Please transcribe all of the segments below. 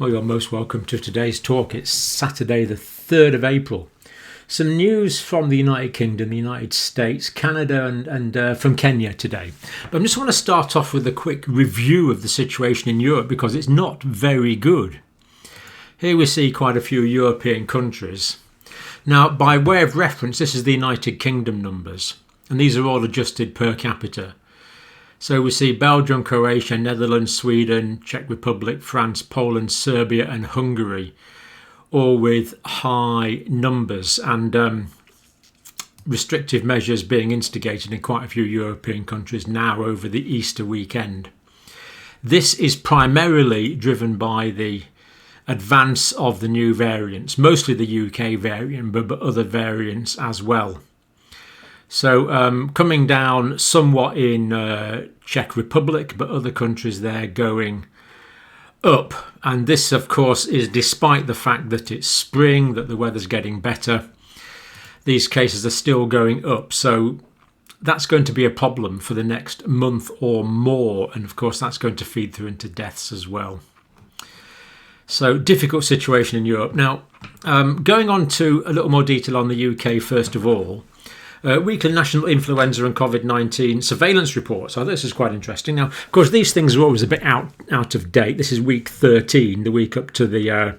Well, you're most welcome to today's talk. It's Saturday the 3rd of April. Some news from the United Kingdom, the United States, Canada and from Kenya today. But I just want to start off with a quick review of the situation in Europe because it's not very good. Here we see quite a few European countries. Now, by way of reference, this is the United Kingdom numbers, and these are all adjusted per capita. So we see Belgium, Croatia, Netherlands, Sweden, Czech Republic, France, Poland, Serbia and Hungary, all with high numbers and restrictive measures being instigated in quite a few European countries now over the Easter weekend. This is primarily driven by the advance of the new variants, mostly the UK variant, but other variants as well. So coming down somewhat in Czech Republic, but other countries there going up. And this, of course, is despite the fact that it's spring, that the weather's getting better. These cases are still going up. So that's going to be a problem for the next month or more. And of course, that's going to feed through into deaths as well. So difficult situation in Europe. Now, going on to a little more detail on the UK, first of all. Weekly National Influenza and COVID-19 surveillance report. So this is quite interesting. Now, of course, these things are always a bit out of date. This is week 13, the week up to the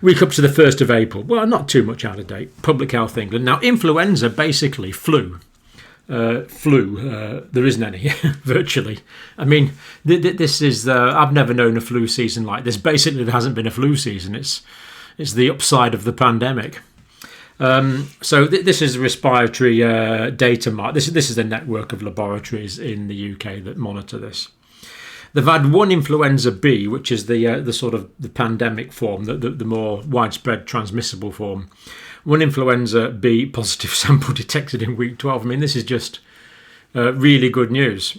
1st of April. Well, not too much out of date. Public Health England. Now, influenza, basically flu. There isn't any, virtually. I mean, this is I've never known a flu season like this. Basically, there hasn't been a flu season. It's the upside of the pandemic. So this is Respiratory Datamart. This is a network of laboratories in the UK that monitor this. They've had one influenza B, which is the sort of the pandemic form, the more widespread transmissible form. One influenza B positive sample detected in week 12. I mean, this is just really good news.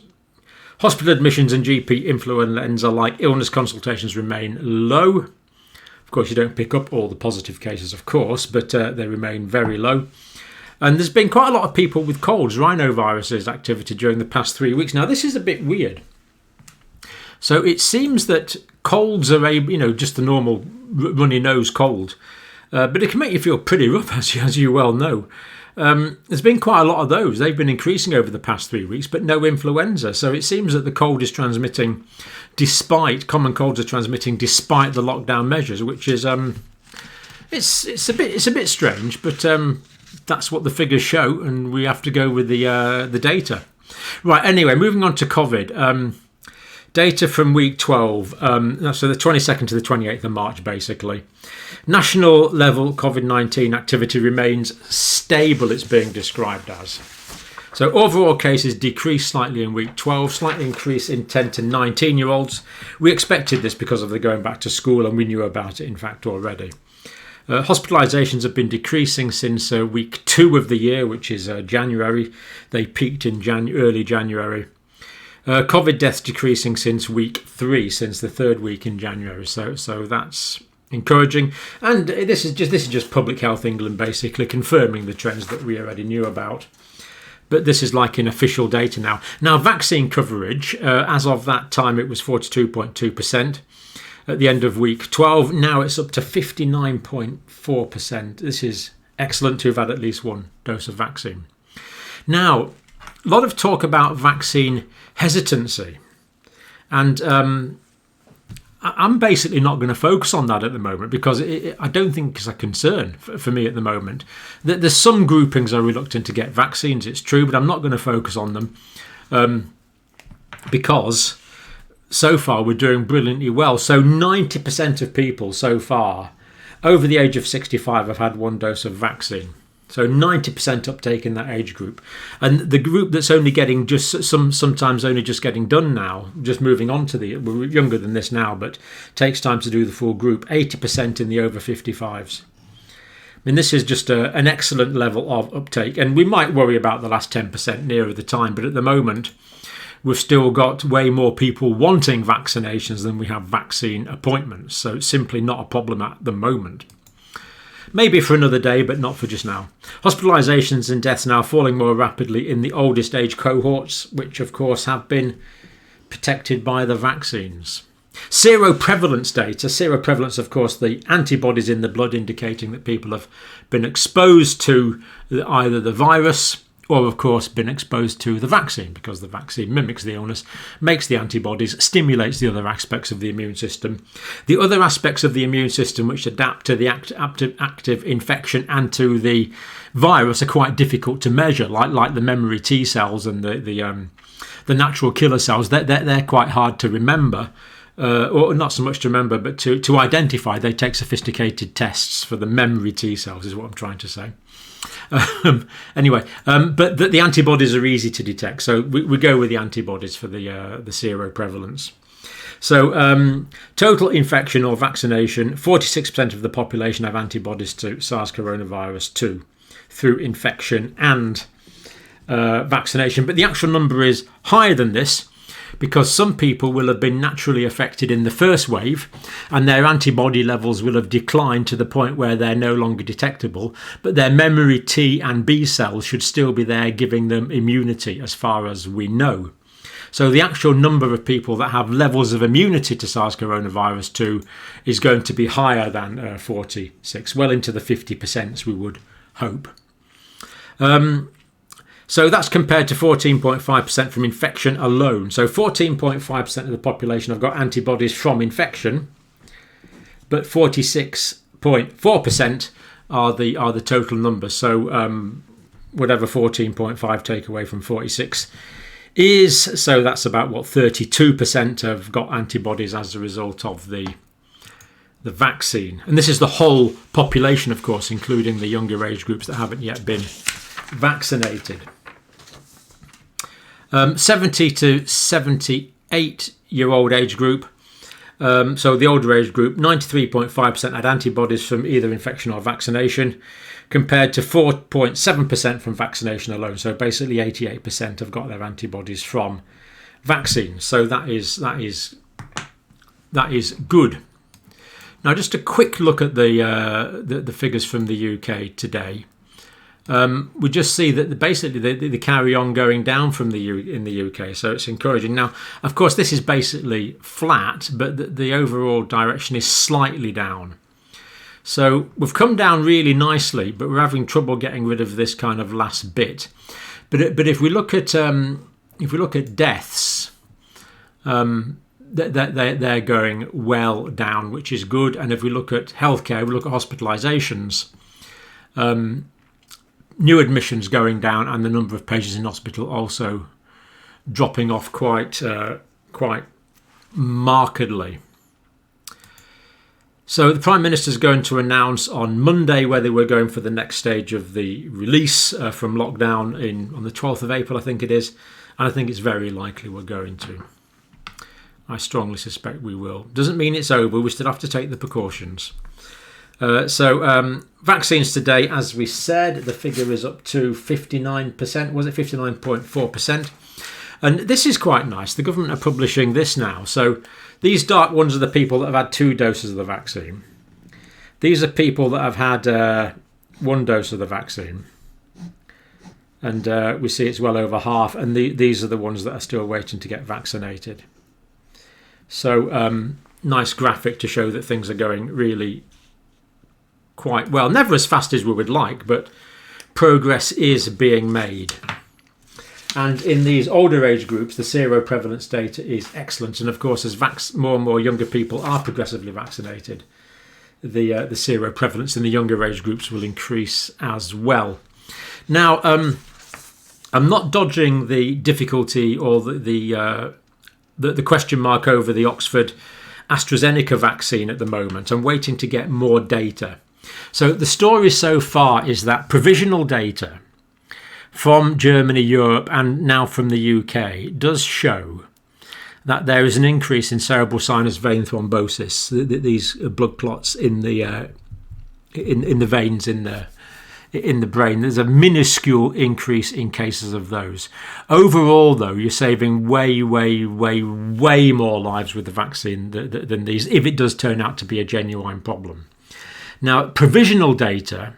Hospital admissions and GP influenza-like illness consultations remain low. Of course, you don't pick up all the positive cases, of course, but they remain very low. And there's been quite a lot of people with colds, rhinoviruses activity during the past 3 weeks. Now, this is a bit weird. So it seems that colds are just the normal runny nose cold, but it can make you feel pretty rough, as you well know. There's been quite a lot of those. They've been increasing over the past 3 weeks, but no influenza. So it seems that the cold is transmitting common colds are transmitting despite the lockdown measures, which is it's a bit strange, but that's what the figures show, and we have to go with the data. Right. Anyway, moving on to COVID. Data from week 12, so the 22nd to the 28th of March, basically. National level COVID-19 activity remains stable, it's being described as. So overall cases decreased slightly in week 12, slightly increase in 10 to 19-year-olds. We expected this because of the going back to school, and we knew about it, in fact, already. Hospitalisations have been decreasing since week 2 of the year, which is January. They peaked in early January. COVID deaths decreasing since week 3, since the 3rd week in January. So that's encouraging. And this is just Public Health England basically confirming the trends that we already knew about. But this is like in official data now. Now, vaccine coverage, as of that time, it was 42.2%. At the end of week 12, now it's up to 59.4%. This is excellent to have had at least one dose of vaccine. Now, a lot of talk about vaccine hesitancy, and I'm basically not going to focus on that at the moment because I don't think it's a concern for me at the moment. There's some groupings are reluctant to get vaccines, it's true, but I'm not going to focus on them because so far we're doing brilliantly well. So 90% of people so far over the age of 65 have had one dose of vaccine. So 90% uptake in that age group. And the group that's only getting sometimes only just getting done now, just moving on to we're younger than this now, but takes time to do the full group, 80% in the over 55s. I mean, this is just an excellent level of uptake. And we might worry about the last 10% nearer the time, but at the moment, we've still got way more people wanting vaccinations than we have vaccine appointments. So it's simply not a problem at the moment. Maybe for another day, but not for just now. Hospitalisations and deaths now falling more rapidly in the oldest age cohorts, which of course have been protected by the vaccines. Seroprevalence data. Seroprevalence, of course, the antibodies in the blood indicating that people have been exposed to either the virus or, of course, been exposed to the vaccine, because the vaccine mimics the illness, makes the antibodies, stimulates the other aspects of the immune system. The other aspects of the immune system which adapt to the active infection and to the virus are quite difficult to measure, like the memory T cells and the natural killer cells. They're quite hard to remember. Or not so much to remember, but to identify. They take sophisticated tests for the memory T cells, is what I'm trying to say. Anyway, but the antibodies are easy to detect, so we go with the antibodies for the seroprevalence. So total infection or vaccination, 46% of the population have antibodies to SARS coronavirus 2 through infection and vaccination. But the actual number is higher than this, because some people will have been naturally affected in the first wave and their antibody levels will have declined to the point where they're no longer detectable, but their memory T and B cells should still be there, giving them immunity as far as we know. So the actual number of people that have levels of immunity to SARS coronavirus 2 is going to be higher than 46, well into the 50% we would hope. So that's compared to 14.5% from infection alone. So 14.5% of the population have got antibodies from infection, but 46.4% are the total number. So whatever 14.5 take away from 46 is, so that's about 32% have got antibodies as a result of the vaccine. And this is the whole population, of course, including the younger age groups that haven't yet been vaccinated. 70 to 78-year-old age group, so the older age group, 93.5% had antibodies from either infection or vaccination, compared to 4.7% from vaccination alone. So basically 88% have got their antibodies from vaccines. So that is good. Now, just a quick look at the figures from the UK today. We just see that basically the carry on going down from in the UK, so it's encouraging. Now, of course, this is basically flat, but the overall direction is slightly down. So we've come down really nicely, but we're having trouble getting rid of this kind of last bit. But if we look at deaths, they're going well down, which is good. And if we look at healthcare, we look at hospitalisations. New admissions going down, and the number of patients in hospital also dropping off quite markedly. So the Prime Minister is going to announce on Monday whether we're going for the next stage of the release from lockdown on the 12th of April, I think it is, and I think it's very likely we're going to. I strongly suspect we will. Doesn't mean it's over. We still have to take the precautions. So vaccines today, as we said, the figure is up to 59%. Was it 59.4%? And this is quite nice. The government are publishing this now. So these dark ones are the people that have had 2 doses of the vaccine. These are people that have had 1 dose of the vaccine. And we see it's well over half. And these are the ones that are still waiting to get vaccinated. So nice graphic to show that things are going really quite well. Never as fast as we would like, but progress is being made. And in these older age groups, the seroprevalence data is excellent. And of course, as more and more younger people are progressively vaccinated, the seroprevalence in the younger age groups will increase as well. Now, I'm not dodging the difficulty or the question mark over the Oxford AstraZeneca vaccine at the moment. I'm waiting to get more data. So the story so far is that provisional data from Germany, Europe, and now from the UK does show that there is an increase in cerebral sinus vein thrombosis, these blood clots in the veins in the brain. There's a minuscule increase in cases of those. Overall, though, you're saving way more lives with the vaccine than these, if it does turn out to be a genuine problem. Now, provisional data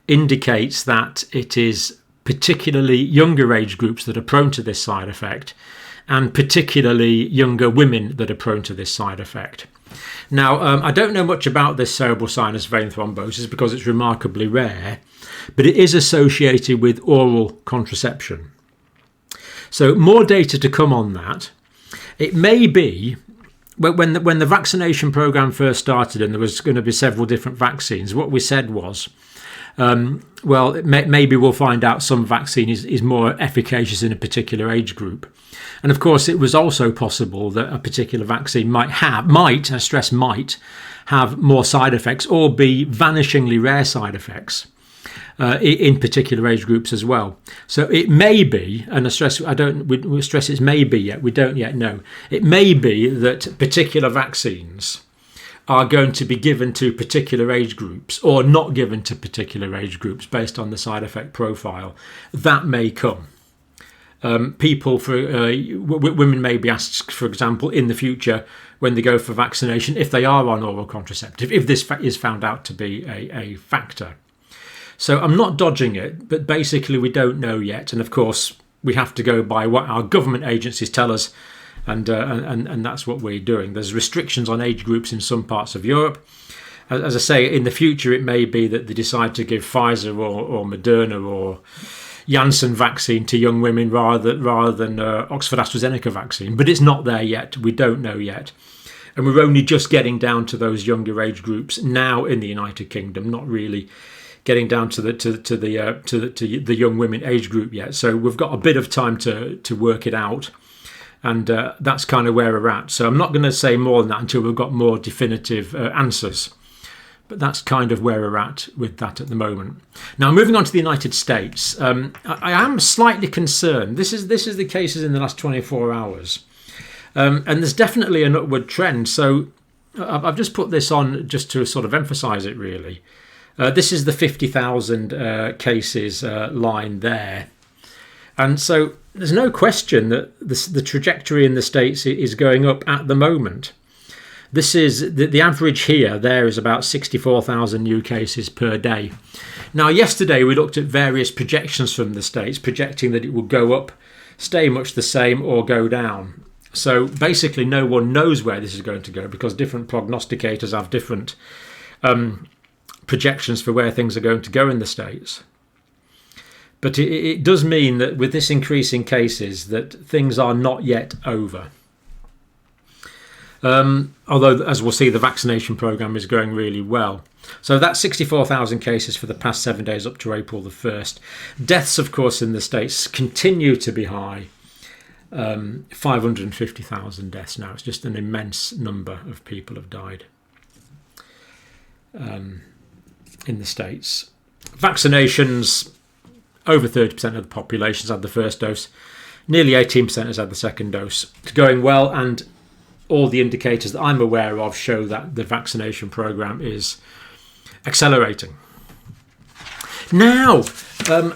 indicates that it is particularly younger age groups that are prone to this side effect, and particularly younger women that are prone to this side effect. Now, I don't know much about this cerebral sinus vein thrombosis because it's remarkably rare, but it is associated with oral contraception. So more data to come on that. It may be, when the vaccination program first started and there was going to be several different vaccines, what we said was, maybe we'll find out some vaccine is more efficacious in a particular age group. And of course, it was also possible that a particular vaccine might, I stress might, have more side effects or be vanishingly rare side effects in particular age groups as well. So it may be, and we stress it's maybe yet, we don't yet know. It may be that particular vaccines are going to be given to particular age groups or not given to particular age groups based on the side effect profile. That may come. Women may be asked, for example, in the future when they go for vaccination, if they are on oral contraceptive, if this is found out to be a factor. So I'm not dodging it, but basically we don't know yet. And of course, we have to go by what our government agencies tell us. And that's what we're doing. There's restrictions on age groups in some parts of Europe. As I say, in the future, it may be that they decide to give Pfizer or Moderna or Janssen vaccine to young women rather than Oxford AstraZeneca vaccine. But it's not there yet. We don't know yet. And we're only just getting down to those younger age groups now in the United Kingdom, not really getting down to the young women age group yet. So we've got a bit of time to work it out. And that's kind of where we're at. So I'm not going to say more than that until we've got more definitive answers. But that's kind of where we're at with that at the moment. Now, moving on to the United States, I am slightly concerned. This is the cases in the last 24 hours. And there's definitely an upward trend. So I've just put this on just to sort of emphasise it, really. This is the 50,000 cases line there. And so there's no question that the trajectory in the States is going up at the moment. This is the average here. There is about 64,000 new cases per day. Now, yesterday we looked at various projections from the States, projecting that it would go up, stay much the same, or go down. So basically no one knows where this is going to go because different prognosticators have different projections for where things are going to go in the States. But it does mean that with this increase in cases that things are not yet over. Although, as we'll see, the vaccination programme is going really well. So that's 64,000 cases for the past 7 days up to April the 1st. Deaths, of course, in the States continue to be high. 550,000 deaths now. It's just an immense number of people have died in the States. Vaccinations, over 30% of the population has had the first dose. Nearly 18% has had the second dose. It's going well, and all the indicators that I'm aware of show that the vaccination programme is accelerating. Now,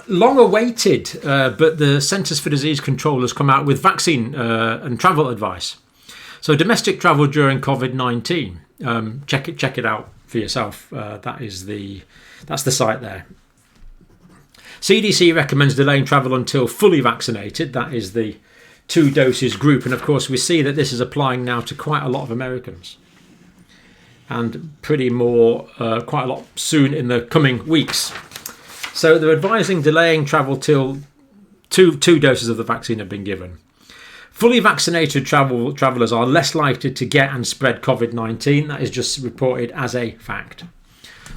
long awaited, but the Centres for Disease Control has come out with vaccine and travel advice. So domestic travel during COVID-19, check it out for yourself. That's the site there. CDC recommends delaying travel until fully vaccinated. That is the 2 doses group. And of course, we see that this is applying now to quite a lot of Americans. And quite a lot soon in the coming weeks. So they're advising delaying travel till two doses of the vaccine have been given. Fully vaccinated travellers are less likely to get and spread COVID-19. That is just reported as a fact.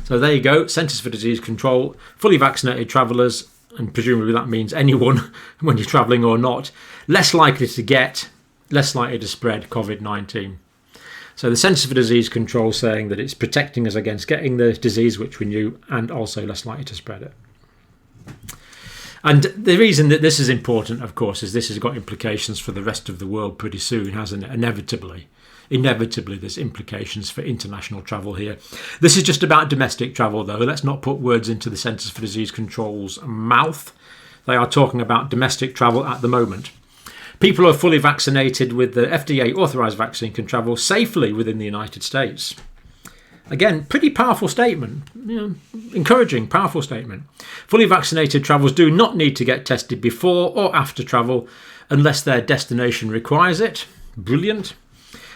So there you go, Centres for Disease Control, fully vaccinated travellers, and presumably that means anyone when you're travelling or not, less likely to get, less likely to spread COVID-19. So the Centres for Disease Control saying that it's protecting us against getting the disease, which we knew, and also less likely to spread it. And the reason that this is important, of course, is this has got implications for the rest of the world pretty soon, hasn't it? Inevitably, there's implications for international travel here. This is just about domestic travel, though. Let's not put words into the Centres for Disease Control's mouth. They are talking about domestic travel at the moment. People who are fully vaccinated with the FDA authorised vaccine can travel safely within the United States. Again, pretty powerful statement, encouraging, powerful statement. Fully vaccinated travellers do not need to get tested before or after travel unless their destination requires it. Brilliant.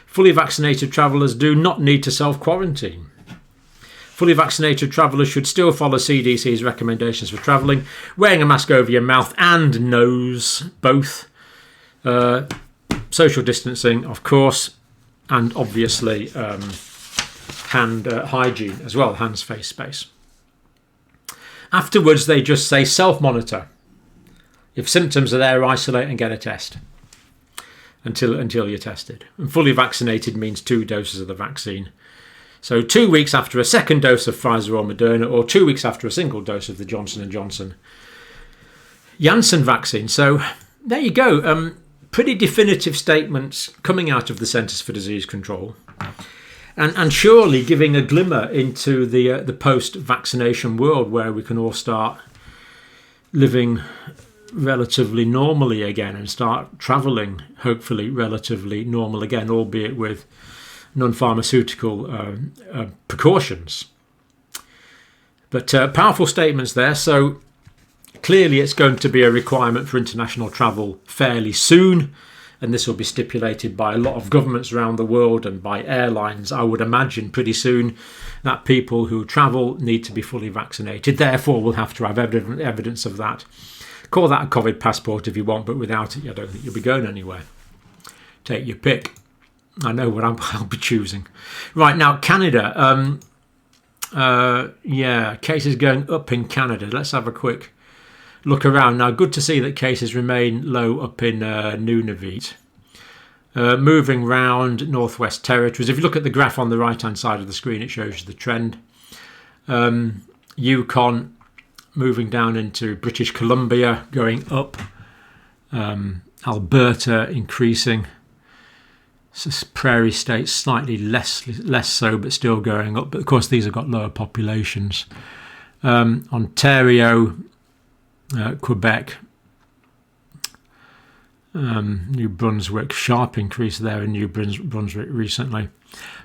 Fully vaccinated travellers do not need to self-quarantine. Fully vaccinated travellers should still follow CDC's recommendations for travelling, wearing a mask over your mouth and nose, both. Social distancing, of course, and obviously hand hygiene as well, hands, face, space. Afterwards, they just say self-monitor. If symptoms are there, isolate and get a test until you're tested. And fully vaccinated means 2 doses of the vaccine. So 2 weeks after a second dose of Pfizer or Moderna, or 2 weeks after a single dose of the Johnson & Johnson Janssen vaccine. So there you go. Pretty definitive statements coming out of the Centres for Disease Control. And surely giving a glimmer into the post-vaccination world where we can all start living relatively normally again and start travelling, hopefully relatively normal again, albeit with non-pharmaceutical precautions. But powerful statements there. So clearly it's going to be a requirement for international travel fairly soon. And this will be stipulated by a lot of governments around the world and by airlines, I would imagine, pretty soon, that people who travel need to be fully vaccinated. Therefore, we'll have to have evidence of that. Call that a COVID passport if you want, but without it, I don't think you'll be going anywhere. Take your pick. I know what I'll be choosing. Right, now, Canada. Cases going up in Canada. Let's have a quick look around. Now, good to see that cases remain low up in Nunavut. Moving round Northwest Territories. If you look at the graph on the right-hand side of the screen, it shows you the trend. Yukon moving down into British Columbia, going up. Alberta increasing. Prairie states slightly less so, but still going up. But of course, these have got lower populations. Ontario, Quebec, New Brunswick, sharp increase there in New Brunswick recently.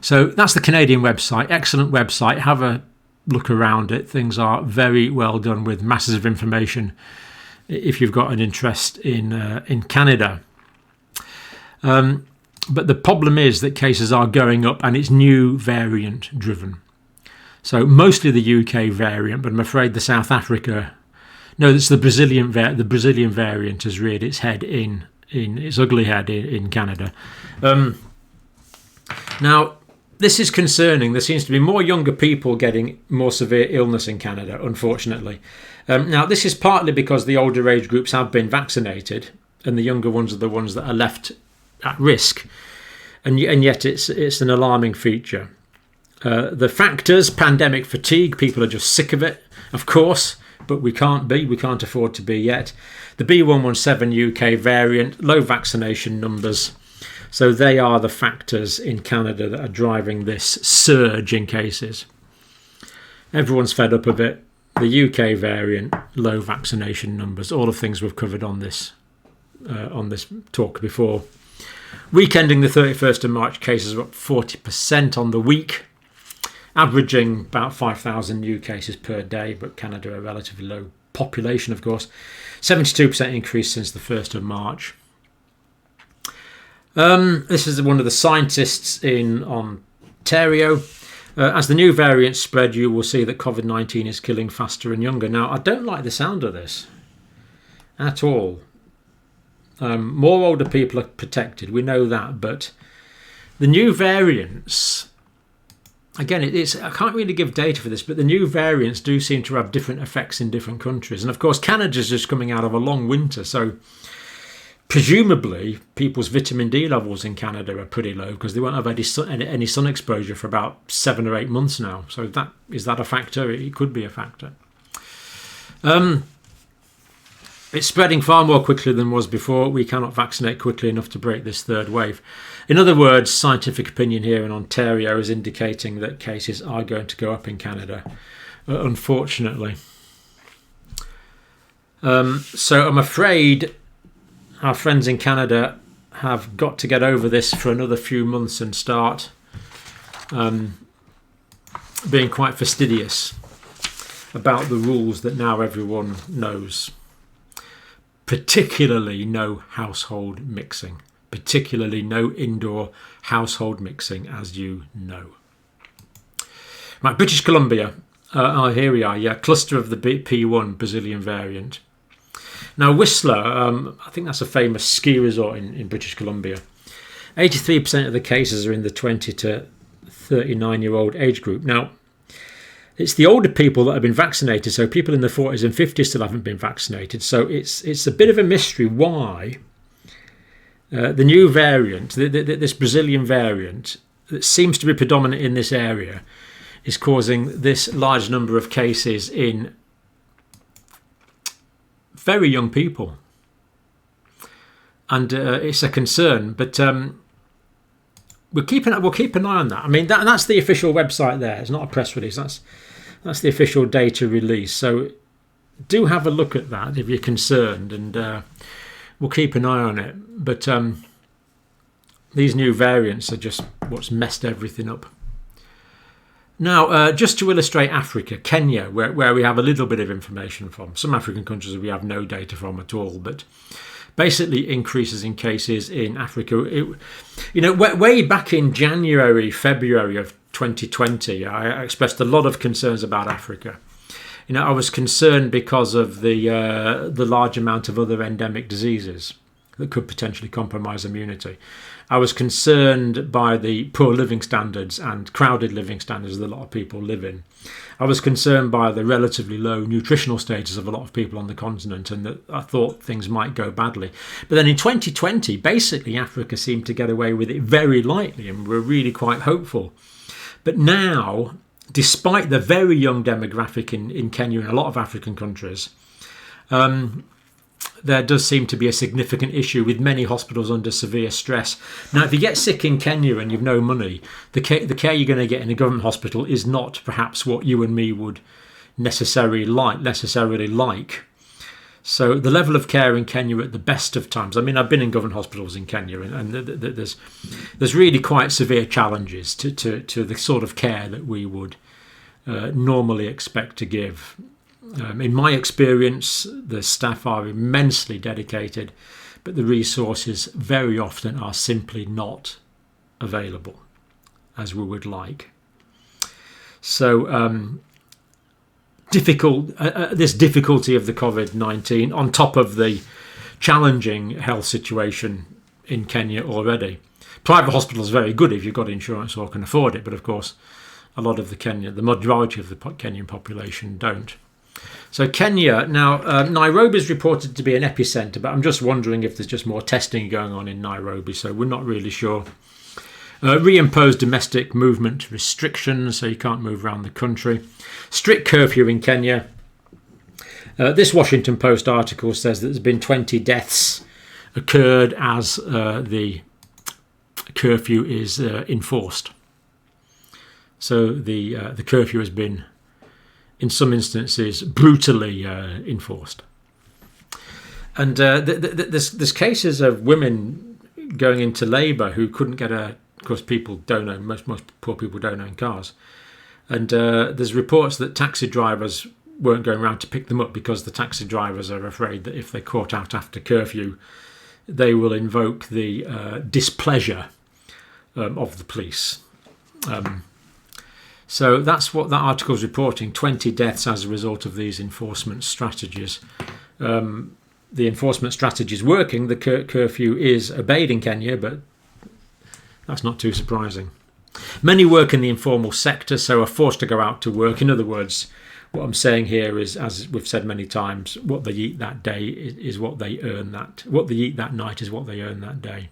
So that's the Canadian website, excellent website. Have a look around it. Things are very well done with masses of information if you've got an interest in Canada. But the problem is that cases are going up and it's new variant driven. So mostly the UK variant, but I'm afraid the South Africa. No, it's the Brazilian variant has reared its head in its ugly head in Canada. Now, this is concerning. There seems to be more younger people getting more severe illness in Canada, unfortunately. Now, this is partly because the older age groups have been vaccinated, and the younger ones are the ones that are left at risk. And yet, it's an alarming feature. The factors: pandemic fatigue. People are just sick of it, of course. But we can't afford to be yet. The B117 UK variant, low vaccination numbers. So they are the factors in Canada that are driving this surge in cases. Everyone's fed up of it. The UK variant, low vaccination numbers, all the things we've covered on this talk before. Week ending the 31st of March, cases are up 40% on the week. Averaging about 5,000 new cases per day, but Canada a relatively low population, of course. 72% increase since the 1st of March. This is one of the scientists in Ontario. As the new variants spread, you will see that COVID-19 is killing faster and younger. Now, I don't like the sound of this at all. More older people are protected, we know that, but the new variants... Again, I can't really give data for this, but the new variants do seem to have different effects in different countries. And of course, Canada's just coming out of a long winter. So presumably, people's vitamin D levels in Canada are pretty low because they won't have any sun exposure for about 7 or 8 months now. So is that a factor? It could be a factor. It's spreading far more quickly than was before. We cannot vaccinate quickly enough to break this third wave. In other words, scientific opinion here in Ontario is indicating that cases are going to go up in Canada, unfortunately. So I'm afraid our friends in Canada have got to get over this for another few months and start being quite fastidious about the rules that now everyone knows. Particularly no household mixing. Particularly no indoor household mixing, as you know. Right, British Columbia. Here we are. Yeah, cluster of the P1 Brazilian variant. Now, Whistler, I think that's a famous ski resort in British Columbia. 83% of the cases are in the 20 to 39-year-old age group. Now, it's the older people that have been vaccinated, so people in the 40s and 50s still haven't been vaccinated. So it's a bit of a mystery why the new variant, this Brazilian variant, that seems to be predominant in this area, is causing this large number of cases in very young people. And it's a concern, but we'll keep an eye on that. I mean, that's the official website there. It's not a press release. That's the official data release. So do have a look at that if you're concerned, and we'll keep an eye on it. But these new variants are just what's messed everything up. Now, just to illustrate Africa, Kenya, where we have a little bit of information from. Some African countries we have no data from at all, but basically increases in cases in Africa. Way back in January, February of 2020, I expressed a lot of concerns about Africa. I was concerned because of the large amount of other endemic diseases that could potentially compromise immunity. I was concerned by the poor living standards and crowded living standards that a lot of people live in. I was concerned by the relatively low nutritional status of a lot of people on the continent, and that I thought things might go badly. But then in 2020, basically Africa seemed to get away with it very lightly, and we're really quite hopeful. But now, despite the very young demographic in Kenya and a lot of African countries, there does seem to be a significant issue with many hospitals under severe stress. Now, if you get sick in Kenya and you've no money, the care you're going to get in a government hospital is not perhaps what you and me would necessarily like. So the level of care in Kenya at the best of times, I mean, I've been in government hospitals in Kenya, and there's really quite severe challenges to the sort of care that we would normally expect to give. In my experience, the staff are immensely dedicated, but the resources very often are simply not available as we would like. So this difficulty of the COVID-19 on top of the challenging health situation in Kenya already. Private hospitals are very good if you've got insurance or can afford it, but of course a lot of the majority of the Kenyan population don't. So Kenya, now Nairobi is reported to be an epicenter, but I'm just wondering if there's just more testing going on in Nairobi, so we're not really sure. Reimposed domestic movement restrictions, so you can't move around the country. Strict curfew in Kenya. This Washington Post article says that there's been 20 deaths occurred as the curfew is enforced. So the curfew has been, in some instances, brutally enforced. And there's cases of women going into labour who couldn't get of course, people don't own, most poor people don't own cars. And there's reports that taxi drivers weren't going around to pick them up because the taxi drivers are afraid that if they're caught out after curfew, they will invoke the displeasure of the police. So that's what that article is reporting, 20 deaths as a result of these enforcement strategies. The enforcement strategy is working. The curfew is obeyed in Kenya, but that's not too surprising. Many work in the informal sector, so are forced to go out to work. In other words, what I'm saying here is, as we've said many times, what they eat that day is what they earn that. What they eat that night is what they earn that day.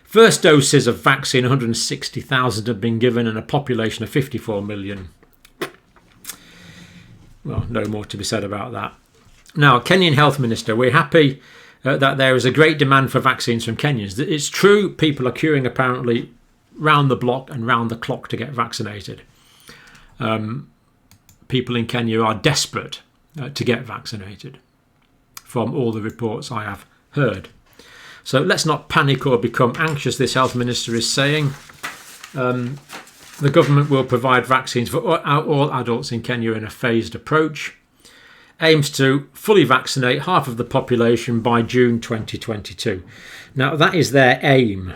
First doses of vaccine, 160,000 have been given in a population of 54 million. Well, no more to be said about that. Now, Kenyan Health Minister, we're happy that there is a great demand for vaccines from Kenyans. It's true, people are queuing apparently round the block and round the clock to get vaccinated. People in Kenya are desperate to get vaccinated, from all the reports I have heard. So let's not panic or become anxious, this health minister is saying. The government will provide vaccines for all adults in Kenya in a phased approach. Aims to fully vaccinate half of the population by June 2022. Now, that is their aim.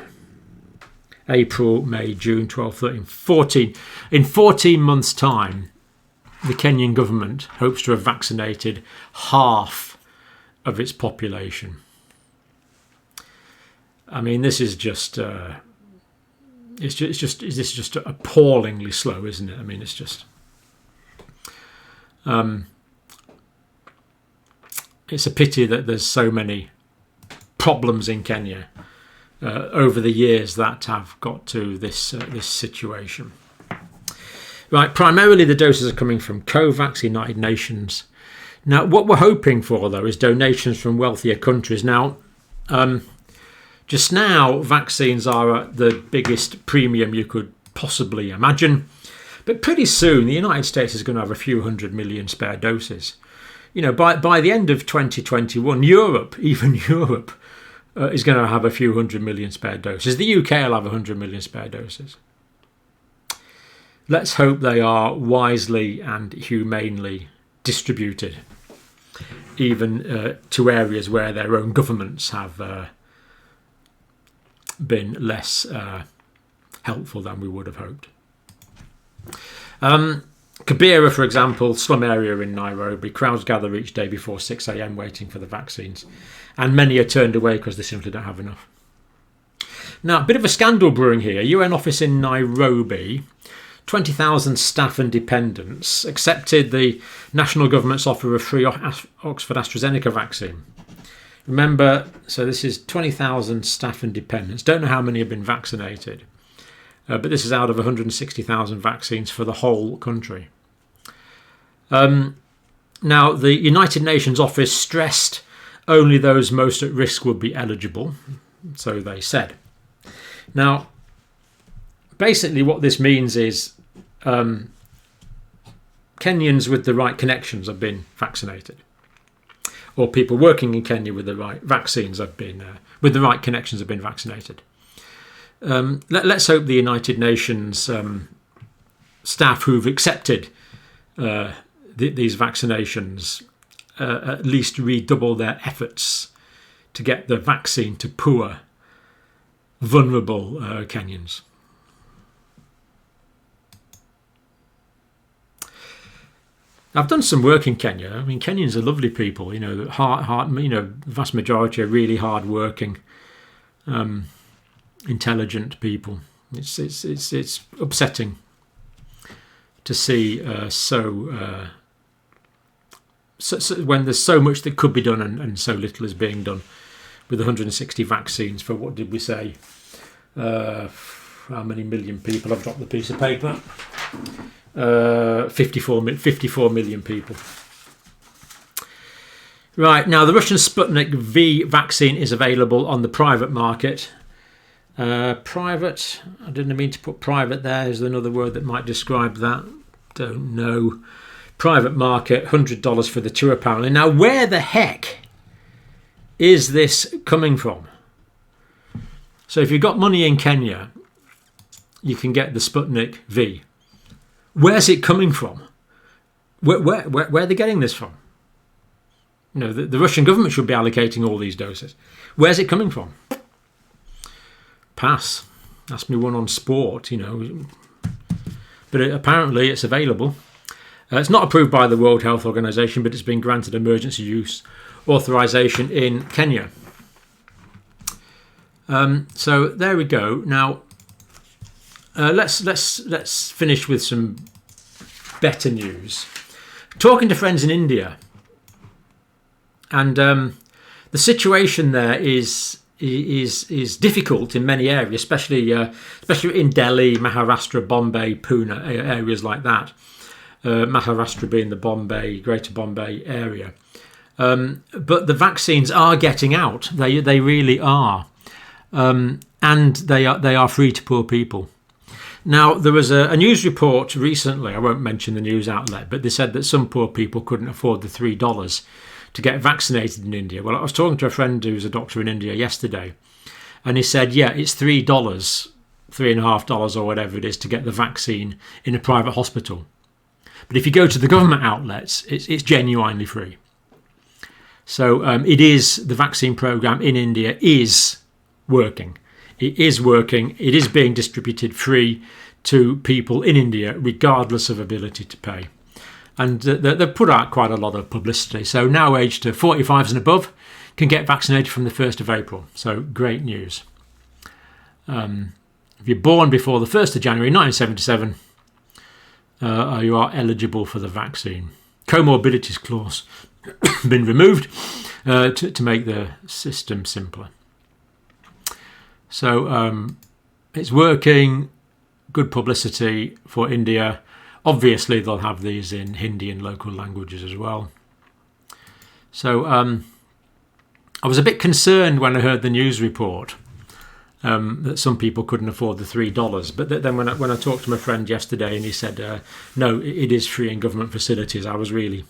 April, May, June, 12, 13, 14. In 14 months' time, the Kenyan government hopes to have vaccinated half of its population. I mean, this is just it's just appallingly slow, isn't it? I mean, it's just it's a pity that there's so many problems in Kenya over the years that have got to this situation. Right, primarily the doses are coming from COVAX, United Nations. Now, what we're hoping for, though, is donations from wealthier countries. Now, just now, vaccines are at the biggest premium you could possibly imagine. But pretty soon, the United States is going to have a few 100 million spare doses. You know, by the end of 2021, Europe is going to have a few 100 million spare doses. The UK will have 100 million spare doses. Let's hope they are wisely and humanely distributed, even to areas where their own governments have been less helpful than we would have hoped. Kibera, for example, slum area in Nairobi, crowds gather each day before 6 a.m. waiting for the vaccines, and many are turned away because they simply don't have enough. Now, a bit of a scandal brewing here. UN office in Nairobi, 20,000 staff and dependents accepted the national government's offer of free Oxford AstraZeneca vaccine. Remember, so this is 20,000 staff and dependents. Don't know how many have been vaccinated, but this is out of 160,000 vaccines for the whole country. Now, the United Nations office stressed only those most at risk would be eligible, so they said. Now, basically what this means is Kenyans with the right connections have been vaccinated, or people working in Kenya with the right vaccines have been, with the right connections have been vaccinated. Let's hope the United Nations staff who've accepted these vaccinations at least redouble their efforts to get the vaccine to poor, vulnerable Kenyans. I've done some work in Kenya. I mean, Kenyans are lovely people. You know, the vast majority are really hard-working, intelligent people. It's upsetting to see when there's so much that could be done and so little is being done with 160 vaccines for, what did we say? How many million people? I've dropped the piece of paper. 54 million people. Right, now the Russian Sputnik V vaccine is available on the private market. Private, I didn't mean to put private there. Is there another word that might describe that? Don't know. Private market, $100 for the two apparently. Now, where the heck is this coming from? So if you've got money in Kenya, you can get the Sputnik V. Where's it coming from? Where are they getting this from? You know, the Russian government should be allocating all these doses. Where's it coming from? Pass. Ask me one on sport, you know. But apparently it's available. It's not approved by the World Health Organization, but it's been granted emergency use authorization in Kenya. So there we go. Now, let's finish with some better news. Talking to friends in India, and the situation there is difficult in many areas, especially in Delhi, Maharashtra, Bombay, Pune, areas like that. Maharashtra being the Greater Bombay area. But the vaccines are getting out. They really are, and they are free to poor people. Now, there was a news report recently, I won't mention the news outlet, but they said that some poor people couldn't afford the $3 to get vaccinated in India. Well, I was talking to a friend who's a doctor in India yesterday, and he said, yeah, it's $3 $3.50 or whatever it is to get the vaccine in a private hospital. But if you go to the government outlets, it's genuinely free. So the vaccine program in India is working. It is working. It is being distributed free to people in India, regardless of ability to pay. And they've put out quite a lot of publicity. So now aged 45s and above can get vaccinated from the 1st of April. So great news. If you're born before the 1st of January 1977, you are eligible for the vaccine. Comorbidities clause been removed to make the system simpler. So it's working, good publicity for India. Obviously, they'll have these in Hindi and local languages as well. So I was a bit concerned when I heard the news report that some people couldn't afford the $3. But then when I talked to my friend yesterday and he said, no, it is free in government facilities, I was really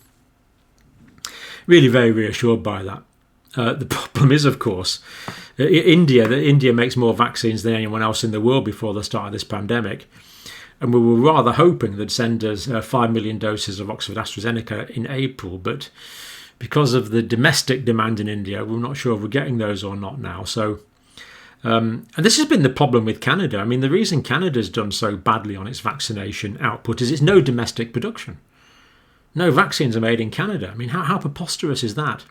very reassured by that. The problem is, of course, India makes more vaccines than anyone else in the world before the start of this pandemic. And we were rather hoping they'd send us 5 million doses of Oxford AstraZeneca in April. But because of the domestic demand in India, we're not sure if we're getting those or not now. So, and this has been the problem with Canada. I mean, the reason Canada's done so badly on its vaccination output is it's no domestic production. No vaccines are made in Canada. I mean, how preposterous is that?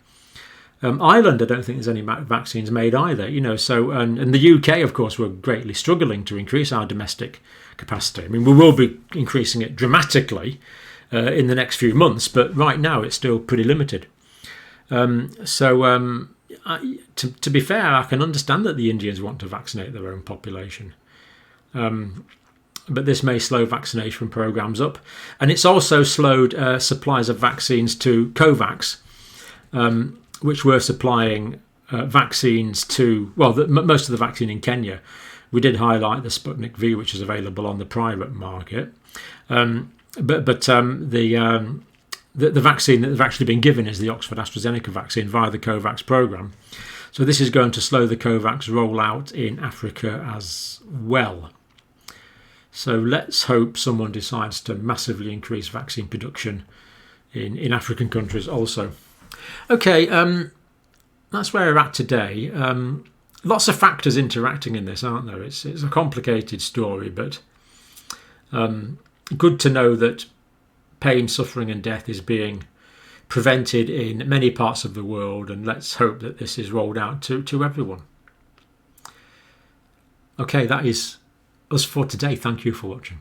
Ireland, I don't think there's any vaccines made either. So and the UK, of course, we're greatly struggling to increase our domestic capacity. I mean, we will be increasing it dramatically in the next few months, but right now it's still pretty limited. To be fair, I can understand that the Indians want to vaccinate their own population. But this may slow vaccination programs up. And it's also slowed supplies of vaccines to COVAX, which were supplying vaccines to, most of the vaccine in Kenya. We did highlight the Sputnik V, which is available on the private market. But the vaccine that they've actually been given is the Oxford AstraZeneca vaccine via the COVAX program. So this is going to slow the COVAX rollout in Africa as well. So let's hope someone decides to massively increase vaccine production in African countries also. Okay, that's where we're at today. Lots of factors interacting in this, aren't there? It's a complicated story, but good to know that pain, suffering and death is being prevented in many parts of the world, and let's hope that this is rolled out to everyone. Okay, that is us for today. Thank you for watching.